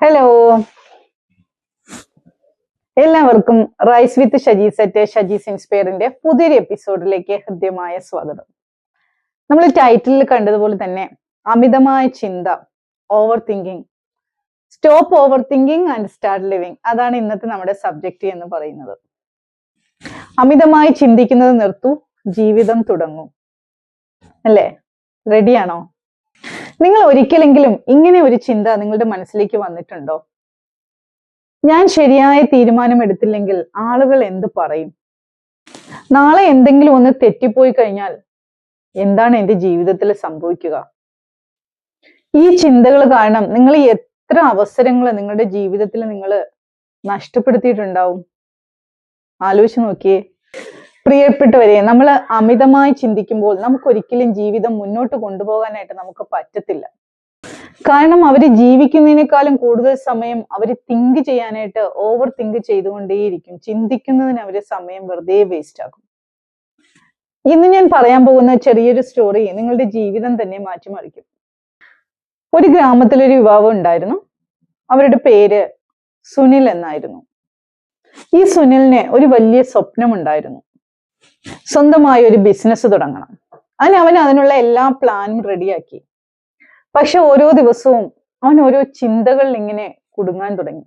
Hello, എല്ലാവർക്കും rice with ഷജീസ് at ഷജീസ് ഇൻസ്പയറിന്റെ പുതിയൊരു എപ്പിസോഡിലേക്ക് ഹൃദ്യമായ സ്വാഗതം. നമ്മൾ ടൈറ്റിലിൽ കണ്ടതുപോലെ തന്നെ അമിതമായ ചിന്ത, over thinking, stop over thinking and start living, അതാണ് ഇന്നത്തെ നമ്മുടെ സബ്ജക്റ്റ് എന്ന് പറയുന്നത്. അമിതമായി ചിന്തിക്കുന്നത് നിർത്തൂ, ജീവിതം തുടങ്ങൂ. അല്ലേ? റെഡിയാണോ? നിങ്ങൾ ഒരിക്കലെങ്കിലും ഇങ്ങനെ ഒരു ചിന്ത നിങ്ങളുടെ മനസ്സിലേക്ക് വന്നിട്ടുണ്ടോ? ഞാൻ ശരിയായ തീരുമാനം എടുത്തില്ലെങ്കിൽ ആളുകൾ എന്ത് പറയും? നാളെ എന്തെങ്കിലും ഒന്ന് തെറ്റിപ്പോയി കഴിഞ്ഞാൽ എന്താണ് എന്റെ ജീവിതത്തിൽ സംഭവിക്കുക? ഈ ചിന്തകൾ കാരണം നിങ്ങൾ എത്ര അവസരങ്ങൾ നിങ്ങളുടെ ജീവിതത്തിൽ നിങ്ങൾ നഷ്ടപ്പെടുത്തിയിട്ടുണ്ടാവും? ആലോചിച്ച് നോക്കിയേ. പ്രിയപ്പെട്ടവരെ, നമ്മൾ അമിതമായി ചിന്തിക്കുമ്പോൾ നമുക്കൊരിക്കലും ജീവിതം മുന്നോട്ട് കൊണ്ടുപോകാനായിട്ട് നമുക്ക് പറ്റത്തില്ല. കാരണം അവര് ജീവിക്കുന്നതിനേക്കാളും കൂടുതൽ സമയം അവര് തിങ്ക് ചെയ്യാനായിട്ട് ഓവർ തിങ്ക് ചെയ്തുകൊണ്ടേയിരിക്കും. ചിന്തിക്കുന്നതിന് അവര് സമയം വെറുതെ വേസ്റ്റ് ആക്കും. ഇന്ന് ഞാൻ പറയാൻ പോകുന്ന ചെറിയൊരു സ്റ്റോറി നിങ്ങളുടെ ജീവിതം തന്നെ മാറ്റിമറിക്കും. ഒരു ഗ്രാമത്തിലൊരു യുവാവ് ഉണ്ടായിരുന്നു. അവരുടെ പേര് സുനിൽ എന്നായിരുന്നു. ഈ സുനിലിന് ഒരു വലിയ സ്വപ്നം ഉണ്ടായിരുന്നു. സ്വന്തമായ ഒരു ബിസിനസ് തുടങ്ങണം. അവൻ അതിനുള്ള എല്ലാ പ്ലാനും റെഡിയാക്കി. പക്ഷെ ഓരോ ദിവസവും അവൻ ഓരോ ചിന്തകളിൽ ഇങ്ങനെ കുടുങ്ങാൻ തുടങ്ങി.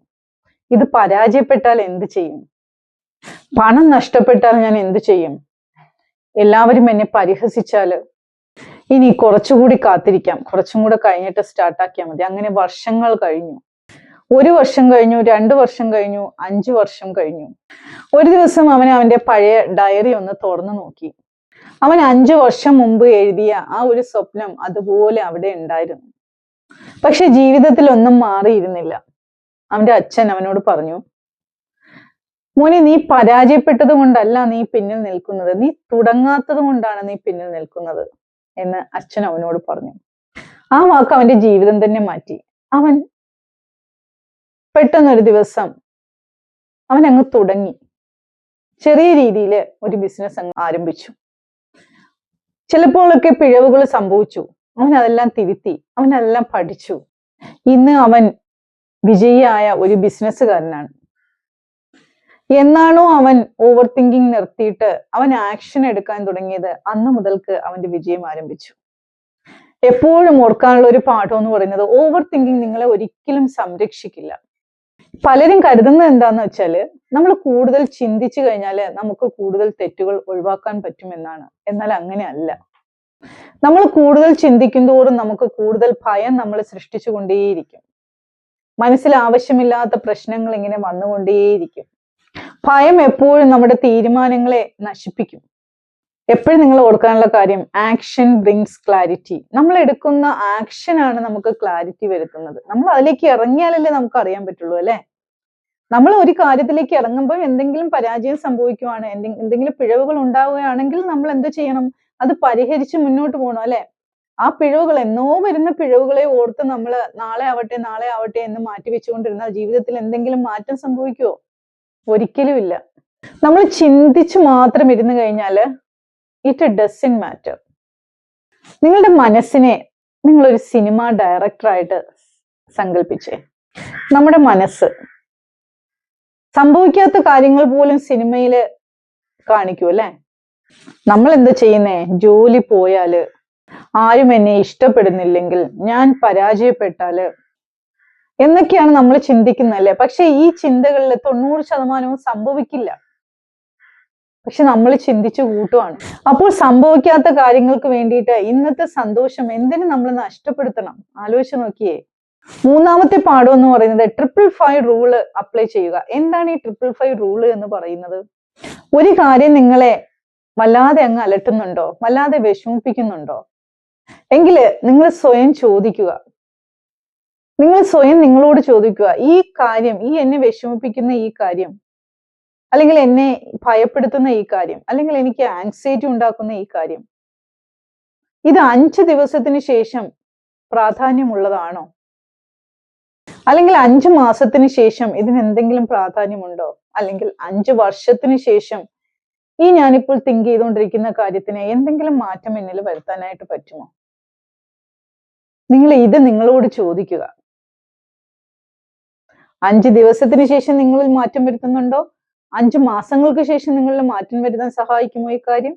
ഇത് പരാജയപ്പെട്ടാൽ എന്ത് ചെയ്യും? പണം നഷ്ടപ്പെട്ടാൽ ഞാൻ എന്ത് ചെയ്യും? എല്ലാവരും എന്നെ പരിഹസിച്ചാല്? ഇനി കുറച്ചുകൂടി കാത്തിരിക്കാം, കുറച്ചും കൂടെ കഴിഞ്ഞിട്ട് സ്റ്റാർട്ടാക്കിയാൽ മതി. അങ്ങനെ വർഷങ്ങൾ കഴിഞ്ഞു. 1 വർഷം കഴിഞ്ഞു, 2 വർഷം കഴിഞ്ഞു, 5 വർഷം കഴിഞ്ഞു. ഒരു ദിവസം അവന്റെ പഴയ ഡയറി ഒന്ന് തുറന്നു നോക്കി. അവൻ 5 വർഷം മുമ്പ് എഴുതിയ ആ ഒരു സ്വപ്നം അതുപോലെ അവിടെ ഉണ്ടായിരുന്നു. പക്ഷെ ജീവിതത്തിൽ ഒന്നും മാറിയിരുന്നില്ല. അവന്റെ അച്ഛൻ അവനോട് പറഞ്ഞു, മോനെ, നീ പരാജയപ്പെട്ടത് കൊണ്ടല്ല നീ പിന്നിൽ നിൽക്കുന്നത്, നീ തുടങ്ങാത്തത് കൊണ്ടാണ് നീ പിന്നിൽ നിൽക്കുന്നത് എന്ന് അച്ഛൻ അവനോട് പറഞ്ഞു. ആ വാക്ക് അവന്റെ ജീവിതം തന്നെ മാറ്റി. അവൻ പെട്ടെന്നൊരു ദിവസം അവൻ അങ്ങ് തുടങ്ങി. ചെറിയ രീതിയിൽ ഒരു ബിസിനസ് അങ്ങ് ആരംഭിച്ചു. ചിലപ്പോഴൊക്കെ പിഴവുകൾ സംഭവിച്ചു. അവൻ അതെല്ലാം തിരുത്തി, അവൻ അതെല്ലാം പഠിച്ചു. ഇന്ന് അവൻ വിജയിയായ ഒരു ബിസിനസ്സുകാരനാണ്. എന്നാണോ അവൻ ഓവർ തിങ്കിങ് നിർത്തിയിട്ട് അവൻ ആക്ഷൻ എടുക്കാൻ തുടങ്ങിയത്, അന്ന് മുതൽക്ക് അവന്റെ വിജയം ആരംഭിച്ചു. എപ്പോഴും ഓർക്കാനുള്ള ഒരു പാഠം എന്ന് പറയുന്നത്, ഓവർ തിങ്കിങ് നിങ്ങളെ ഒരിക്കലും സംരക്ഷിക്കില്ല. പലരും കരുതുന്നത് എന്താന്ന് വെച്ചാല്, നമ്മൾ കൂടുതൽ ചിന്തിച്ചു കഴിഞ്ഞാല് നമുക്ക് കൂടുതൽ തെറ്റുകൾ ഒഴിവാക്കാൻ പറ്റുമെന്നാണ്. എന്നാൽ അങ്ങനെ അല്ല. നമ്മൾ കൂടുതൽ ചിന്തിക്കും തോറും നമുക്ക് കൂടുതൽ ഭയം നമ്മൾ സൃഷ്ടിച്ചു കൊണ്ടേയിരിക്കും. മനസ്സിൽ ആവശ്യമില്ലാത്ത പ്രശ്നങ്ങൾ ഇങ്ങനെ വന്നുകൊണ്ടേയിരിക്കും. ഭയം എപ്പോഴും നമ്മുടെ തീരുമാനങ്ങളെ നശിപ്പിക്കും. എപ്പോഴും നിങ്ങൾ ഓർക്കാനുള്ള കാര്യം, ആക്ഷൻ ബ്രിങ്സ് ക്ലാരിറ്റി. നമ്മൾ എടുക്കുന്ന ആക്ഷനാണ് നമുക്ക് ക്ലാരിറ്റി വരുത്തുന്നത്. നമ്മൾ അതിലേക്ക് ഇറങ്ങിയാലല്ലേ നമുക്ക് അറിയാൻ പറ്റുള്ളൂ, അല്ലെ? നമ്മൾ ഒരു കാര്യത്തിലേക്ക് ഇറങ്ങുമ്പോൾ എന്തെങ്കിലും പരാജയം സംഭവിക്കുവാണ്, എന്തെങ്കിലും പിഴവുകൾ ഉണ്ടാവുകയാണെങ്കിൽ നമ്മൾ എന്ത് ചെയ്യണം? അത് പരിഹരിച്ച് മുന്നോട്ട് പോകണം, അല്ലെ? ആ പിഴവുകൾ, എന്നോ വരുന്ന പിഴവുകളെ ഓർത്ത് നമ്മൾ നാളെ ആവട്ടെ എന്ന് മാറ്റി വെച്ചുകൊണ്ടിരുന്നാൽ ജീവിതത്തിൽ എന്തെങ്കിലും മാറ്റം സംഭവിക്കുമോ? ഒരിക്കലുമില്ല. നമ്മൾ ചിന്തിച്ചു മാത്രം ഇരുന്ന് കഴിഞ്ഞാല് ഇറ്റ് ഡസന്റ് മാറ്റർ. നിങ്ങളുടെ മനസ്സിനെ നിങ്ങളൊരു സിനിമ ഡയറക്ടറായിട്ട് സങ്കല്പിച്ചേ. നമ്മുടെ മനസ്സ് സംഭവിക്കാത്ത കാര്യങ്ങൾ പോലും സിനിമയില് കാണിക്കൂ, അല്ലെ? നമ്മൾ എന്താ ചെയ്യുന്നേ? ജോലി പോയാല്, ആരും എന്നെ ഇഷ്ടപ്പെടുന്നില്ലെങ്കിൽ, ഞാൻ പരാജയപ്പെട്ടാല് എന്നൊക്കെയാണ് നമ്മൾ ചിന്തിക്കുന്നല്ലേ. പക്ഷെ ഈ ചിന്തകളിൽ 90% സംഭവിക്കില്ല. പക്ഷെ നമ്മൾ ചിന്തിച്ചു കൂട്ടുവാണ്. അപ്പോൾ സംഭവിക്കാത്ത കാര്യങ്ങൾക്ക് വേണ്ടിയിട്ട് ഇന്നത്തെ സന്തോഷം എന്തിനു നമ്മൾ നഷ്ടപ്പെടുത്തണം? ആലോചിച്ച് നോക്കിയേ. മൂന്നാമത്തെ പാഠം എന്ന് പറയുന്നത് 555 റൂള് അപ്ലൈ ചെയ്യുക. എന്താണ് ഈ 555 റൂള് എന്ന് പറയുന്നത്? ഒരു കാര്യം നിങ്ങളെ വല്ലാതെ അങ്ങ് അലട്ടുന്നുണ്ടോ, വല്ലാതെ വിഷമിപ്പിക്കുന്നുണ്ടോ എങ്കിൽ നിങ്ങൾ സ്വയം ചോദിക്കുക. നിങ്ങൾ സ്വയം നിങ്ങളോട് ചോദിക്കുക, ഈ കാര്യം, ഈ എന്നെ വിഷമിപ്പിക്കുന്ന ഈ കാര്യം, അല്ലെങ്കിൽ എന്നെ ഭയപ്പെടുത്തുന്ന ഈ കാര്യം, അല്ലെങ്കിൽ എനിക്ക് ആങ്സൈറ്റി ഉണ്ടാക്കുന്ന ഈ കാര്യം, ഇത് 5 ദിവസത്തിന് ശേഷം പ്രാധാന്യമുള്ളതാണോ? അല്ലെങ്കിൽ 5 മാസത്തിന് ശേഷം ഇതിന് എന്തെങ്കിലും പ്രാധാന്യമുണ്ടോ? അല്ലെങ്കിൽ 5 വർഷത്തിന് ശേഷം ഈ ഞാനിപ്പോൾ തിങ്ക് ചെയ്തുകൊണ്ടിരിക്കുന്ന കാര്യത്തിന് എന്തെങ്കിലും മാറ്റം എന്നിൽ വരുത്താനായിട്ട് പറ്റുമോ? നിങ്ങൾ ഇത് നിങ്ങളോട് ചോദിക്കുക. 5 ദിവസത്തിന് ശേഷം നിങ്ങളിൽ മാറ്റം വരുത്തുന്നുണ്ടോ? 5 മാസങ്ങൾക്ക് ശേഷം നിങ്ങളിൽ മാറ്റം വരുത്താൻ സഹായിക്കുമോ ഈ കാര്യം?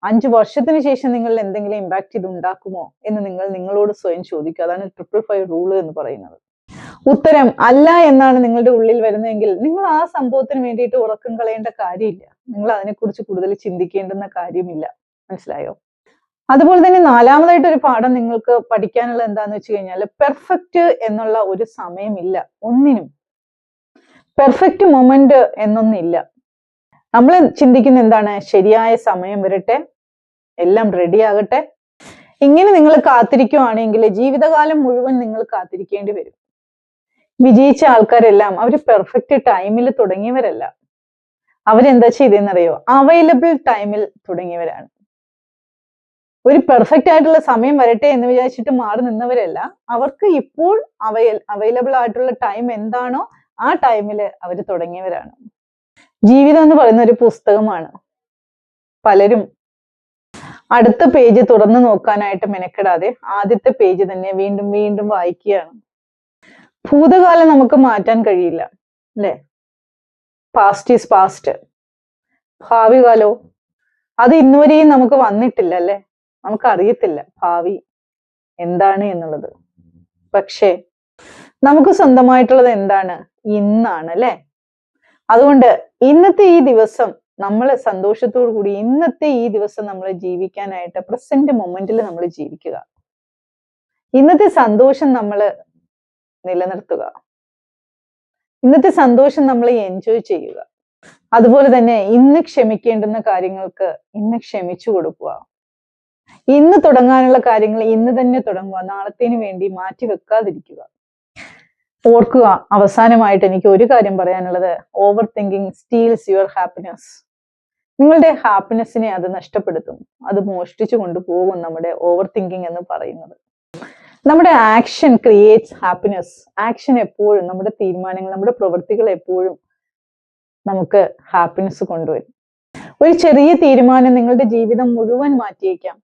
5 വർഷത്തിന് ശേഷം നിങ്ങൾ എന്തെങ്കിലും ഇമ്പാക്ട് ഇത് ഉണ്ടാക്കുമോ എന്ന് നിങ്ങൾ നിങ്ങളോട് സ്വയം ചോദിക്കുക. അതാണ് 555 റൂള് എന്ന് പറയുന്നത്. ഉത്തരം അല്ല എന്നാണ് നിങ്ങളുടെ ഉള്ളിൽ വരുന്നതെങ്കിൽ നിങ്ങൾ ആ സംഭവത്തിന് വേണ്ടിയിട്ട് ഉറക്കം കളയേണ്ട കാര്യമില്ല. നിങ്ങൾ അതിനെക്കുറിച്ച് കൂടുതൽ ചിന്തിക്കേണ്ടുന്ന കാര്യമില്ല. മനസ്സിലായോ? അതുപോലെ തന്നെ 4മതായിട്ട് ഒരു പാഠം നിങ്ങൾക്ക് പഠിക്കാനുള്ള എന്താന്ന് വെച്ച് കഴിഞ്ഞാൽ, പെർഫെക്റ്റ് എന്നുള്ള ഒരു സമയമില്ല ഒന്നിനും. പെർഫെക്റ്റ് മൊമെന്റ് എന്നൊന്നില്ല. നമ്മൾ ചിന്തിക്കുന്ന എന്താണ്? ശരിയായ സമയം വരട്ടെ, എല്ലാം റെഡി ആകട്ടെ. ഇങ്ങനെ നിങ്ങൾ കാത്തിരിക്കുവാണെങ്കിൽ ജീവിതകാലം മുഴുവൻ നിങ്ങൾ കാത്തിരിക്കേണ്ടി വരും. വിജയിച്ച ആൾക്കാരെല്ലാം അവര് പെർഫെക്റ്റ് ടൈമിൽ തുടങ്ങിയവരല്ല. അവരെന്താ ചെയ്തെന്നറിയോ? അവൈലബിൾ ടൈമിൽ തുടങ്ങിയവരാണ്. ഒരു പെർഫെക്റ്റ് ആയിട്ടുള്ള സമയം വരട്ടെ എന്ന് വിചാരിച്ചിട്ട് മാറി നിന്നവരല്ല. അവർക്ക് ഇപ്പോൾ അവൈലബിൾ ആയിട്ടുള്ള ടൈം എന്താണോ ആ ടൈമില് അവർ തുടങ്ങിയവരാണ്. ജീവിതം എന്ന് പറയുന്ന ഒരു പുസ്തകമാണ്. പലരും അടുത്ത പേജ് തുറന്നു നോക്കാനായിട്ട് മെനക്കെടാതെ ആദ്യത്തെ പേജ് തന്നെ വീണ്ടും വീണ്ടും വായിക്കുകയാണ്. ഭൂതകാലം നമുക്ക് മാറ്റാൻ കഴിയില്ല, അല്ലെ? Past is past. ഭാവി കാലോ അത് ഇന്നുവരെയും നമുക്ക് വന്നിട്ടില്ല, അല്ലെ? നമുക്കറിയത്തില്ല ഭാവി എന്താണ് എന്നുള്ളത്. പക്ഷേ നമുക്ക് സ്വന്തമായിട്ടുള്ളത് എന്താണ്? ഇന്നാണ്, അല്ലെ? അതുകൊണ്ട് ഇന്നത്തെ ഈ ദിവസം നമ്മൾ സന്തോഷത്തോടു കൂടി ഇന്നത്തെ ഈ ദിവസം നമ്മൾ ജീവിക്കാനായിട്ട് പ്രസന്റ് മൊമെന്റിൽ നമ്മൾ ജീവിക്കുക. ഇന്നത്തെ സന്തോഷം നമ്മൾ നിലനിർത്തുക. ഇന്നത്തെ സന്തോഷം നമ്മൾ എൻജോയ് ചെയ്യുക. അതുപോലെ തന്നെ ഇന്ന് ക്ഷമിക്കേണ്ടുന്ന കാര്യങ്ങൾക്ക് ഇന്ന് ക്ഷമിച്ചു കൊടുക്കുക. ഇന്ന് തുടങ്ങാനുള്ള കാര്യങ്ങൾ ഇന്ന് തന്നെ തുടങ്ങുക. നാളത്തേന് വേണ്ടി മാറ്റി വെക്കാതിരിക്കുക. ഓർക്കുക, അവസാനമായിട്ട് എനിക്ക് ഒരു കാര്യം പറയാനുള്ളത്, over thinking steals your happiness. നിങ്ങളുടെ ഹാപ്പിനെസ്സിനെ അത് നഷ്ടപ്പെടുത്തും, അത് മോഷ്ടിച്ചു കൊണ്ടുപോകും നമ്മുടെ ഓവർ തിങ്കിങ് എന്ന് പറയുന്നത്. നമ്മുടെ ആക്ഷൻ ക്രിയേറ്റ്സ് ഹാപ്പിനെസ്. ആക്ഷൻ എപ്പോഴും, നമ്മുടെ തീരുമാനങ്ങൾ, നമ്മുടെ പ്രവൃത്തികൾ എപ്പോഴും നമുക്ക് ഹാപ്പിനെസ് കൊണ്ടുവരും. ഒരു ചെറിയ തീരുമാനം നിങ്ങളുടെ ജീവിതം മുഴുവൻ മാറ്റിയേക്കാം.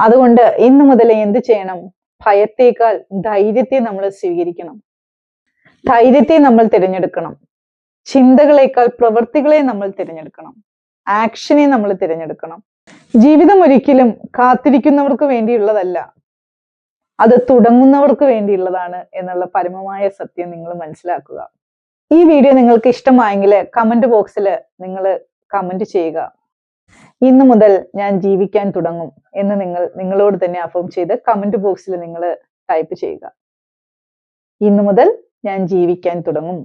അതുകൊണ്ട് ഇന്നു മുതൽ എന്ത് ചെയ്യണം? ഭയത്തേക്കാൾ ധൈര്യത്തെ നമ്മൾ സ്വീകരിക്കണം. ധൈര്യത്തെ നമ്മൾ തിരഞ്ഞെടുക്കണം. ചിന്തകളേക്കാൾ പ്രവൃത്തികളെ നമ്മൾ തിരഞ്ഞെടുക്കണം. ആക്ഷനെ നമ്മൾ തിരഞ്ഞെടുക്കണം. ജീവിതം ഒരിക്കലും കാത്തിരിക്കുന്നവർക്ക് വേണ്ടിയുള്ളതല്ല, അത് തുടങ്ങുന്നവർക്ക് വേണ്ടിയുള്ളതാണ് എന്നുള്ള പരമമായ സത്യം നിങ്ങൾ മനസ്സിലാക്കുക. ഈ വീഡിയോ നിങ്ങൾക്ക് ഇഷ്ടമായെങ്കിൽ കമന്റ് ബോക്സിൽ നിങ്ങൾ കമന്റ് ചെയ്യുക. ഇന്നു മുതൽ ഞാൻ ജീവിക്കാൻ തുടങ്ങും എന്ന് നിങ്ങളോട് തന്നെ അഫേം ചെയ്ത് കമന്റ് ബോക്സിൽ നിങ്ങൾ ടൈപ്പ് ചെയ്യുക. ഇന്നു മുതൽ ഞാൻ ജീവിക്കാൻ തുടങ്ങും.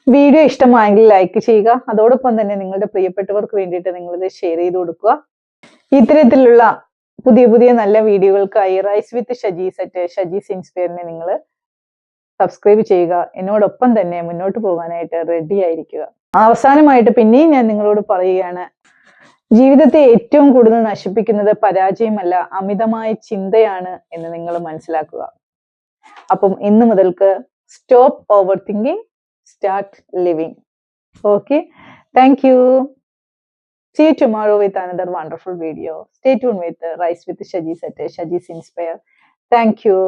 വീഡിയോ ഇഷ്ടമായെങ്കിൽ ലൈക്ക് ചെയ്യുക. അതോടൊപ്പം തന്നെ നിങ്ങളുടെ പ്രിയപ്പെട്ടവർക്ക് വേണ്ടിയിട്ട് നിങ്ങളിത് ഷെയർ ചെയ്ത് കൊടുക്കുക. ഇത്തരത്തിലുള്ള പുതിയ പുതിയ നല്ല വീഡിയോകൾക്കായി റൈസ് വിത്ത് ഷജീസ് അറ്റ് ഷജീസ് ഇൻസ്പയറിനെ നിങ്ങൾ സബ്സ്ക്രൈബ് ചെയ്യുക. എന്നോടൊപ്പം തന്നെ മുന്നോട്ട് പോകാനായിട്ട് റെഡി ആയിരിക്കുക. അവസാനമായിട്ട് പിന്നെയും ഞാൻ നിങ്ങളോട് പറയുകയാണ്, ജീവിതത്തെ ഏറ്റവും കൂടുതൽ നശിപ്പിക്കുന്നത് പരാജയമല്ല, അമിതമായ ചിന്തയാണ് എന്ന് നിങ്ങൾ മനസ്സിലാക്കുക. അപ്പം ഇന്ന് മുതൽക്ക് stop over thinking, start living. Okay, thank you. See you tomorrow with another wonderful video. Stay tuned with Rise with Shajis at Shajis Inspire. Thank you.